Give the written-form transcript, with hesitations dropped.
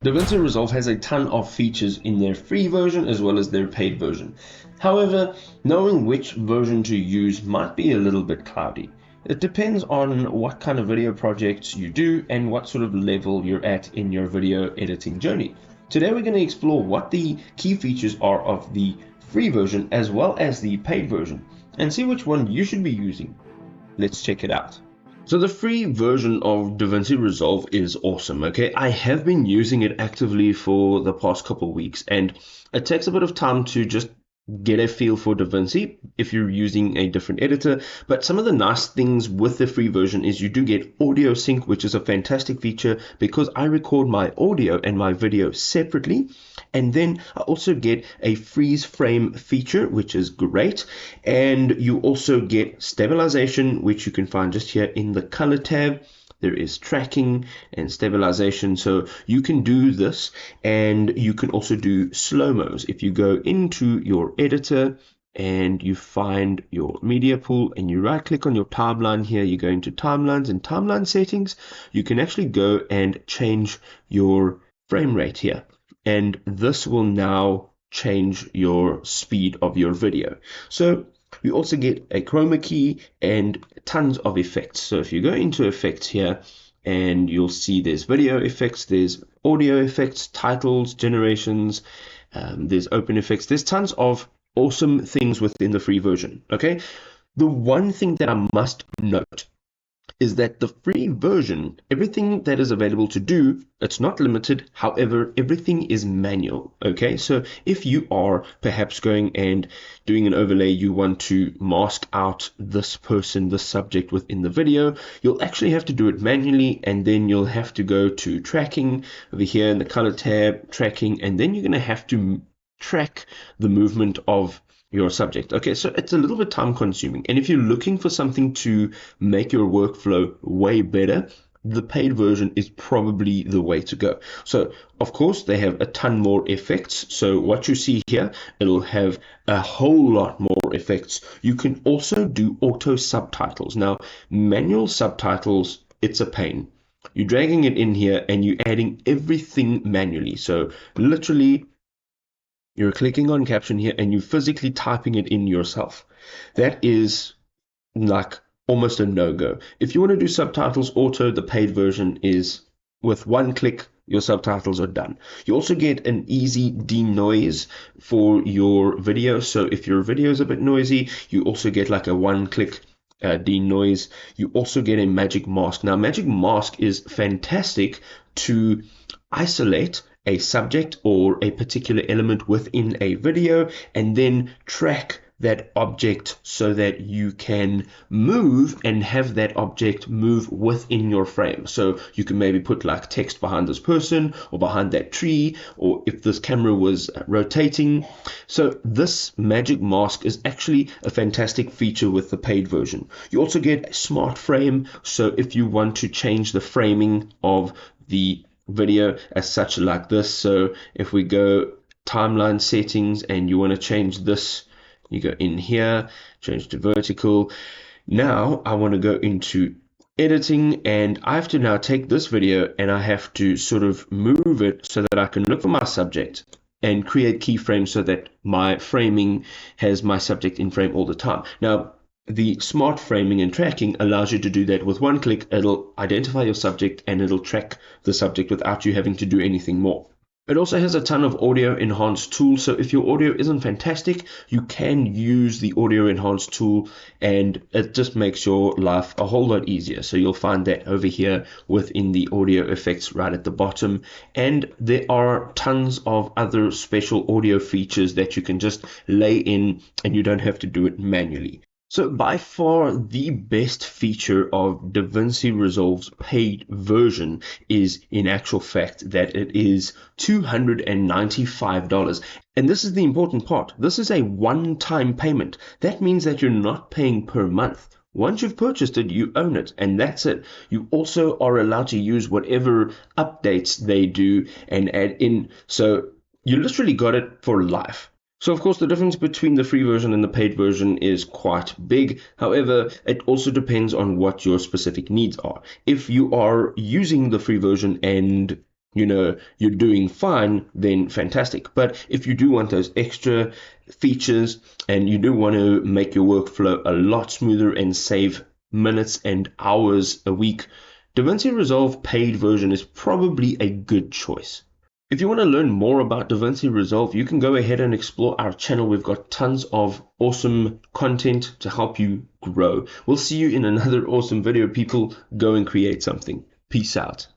DaVinci Resolve has a ton of features in their free version as well as their paid version. However, knowing which version to use might be a little bit cloudy. It depends on what kind of video projects you do and what sort of level you're at in your video editing journey. Today we're going to explore what the key features are of the free version as well as the paid version and see which one you should be using. Let's check it out. So the free version of DaVinci Resolve is awesome, okay? I have been using it actively for the past couple of weeks, and it takes a bit of time to just get a feel for DaVinci if you're using a different editor. But some of the nice things with the free version is you do get audio sync, which is a fantastic feature because I record my audio and my video separately. And then I also get a freeze frame feature, which is great. And you also get stabilization, which you can find just here in the color tab. There is tracking and stabilization, so you can do this, and you can also do slow-mos. If you go into your editor and you find your media pool and you right click on your timeline here, you go into timelines and timeline settings, you can actually go and change your frame rate here, and this will now change your speed of your video. So you also get a chroma key and tons of effects. So if you go into effects here, and you'll see there's video effects, there's audio effects, titles, generations, there's open effects, there's tons of awesome things within the free version, okay? The one thing that I must note is that the free version, everything that is available to do, it's not limited. However, everything is manual, okay? So if you are perhaps going and doing an overlay, you want to mask out this person, this subject within the video, you'll actually have to do it manually, and then you'll have to go to tracking over here in the color tab, tracking, and then you're going to have to track the movement of your subject. Okay, so it's a little bit time consuming. And if you're looking for something to make your workflow way better, the paid version is probably the way to go. So of course they have a ton more effects. So what you see here, it'll have a whole lot more effects. You can also do auto subtitles. Now, manual subtitles, it's a pain. You're dragging it in here and you're adding everything manually. So literally you're clicking on caption here and you're physically typing it in yourself. That is like almost a no-go. If you want to do subtitles auto, the paid version is with one click, your subtitles are done. You also get an easy denoise for your video. So if your video is a bit noisy, you also get like a one-click denoise. You also get a magic mask. Now, magic mask is fantastic to isolate a subject or a particular element within a video and then track that object so that you can move and have that object move within your frame. So you can maybe put like text behind this person or behind that tree, or if this camera was rotating. So this magic mask is actually a fantastic feature with the paid version. You also get a smart frame. So if you want to change the framing of the video as such like this, so if we go timeline settings and you want to change this, you go in here, change to vertical. Now I want to go into editing, and I have to now take this video and I have to sort of move it so that I can look for my subject and create keyframes so that my framing has my subject in frame all the time. Now, the smart framing and tracking allows you to do that with one click. It'll identify your subject and it'll track the subject without you having to do anything more. It also has a ton of audio enhance tools. So if your audio isn't fantastic, you can use the audio enhance tool and it just makes your life a whole lot easier. So you'll find that over here within the audio effects right at the bottom. And there are tons of other special audio features that you can just lay in and you don't have to do it manually. So by far the best feature of DaVinci Resolve's paid version is in actual fact that it is $295. And this is the important part. This is a one-time payment. That means that you're not paying per month. Once you've purchased it, you own it, and that's it. You also are allowed to use whatever updates they do and add in. So you literally got it for life. So of course the difference between the free version and the paid version is quite big. However, it also depends on what your specific needs are. If you are using the free version and you're doing fine, then fantastic. But if you do want those extra features and you do want to make your workflow a lot smoother and save minutes and hours a week, DaVinci Resolve paid version is probably a good choice. If you want to learn more about DaVinci Resolve, you can go ahead and explore our channel. We've got tons of awesome content to help you grow. We'll see you in another awesome video, people. Go and create something. Peace out.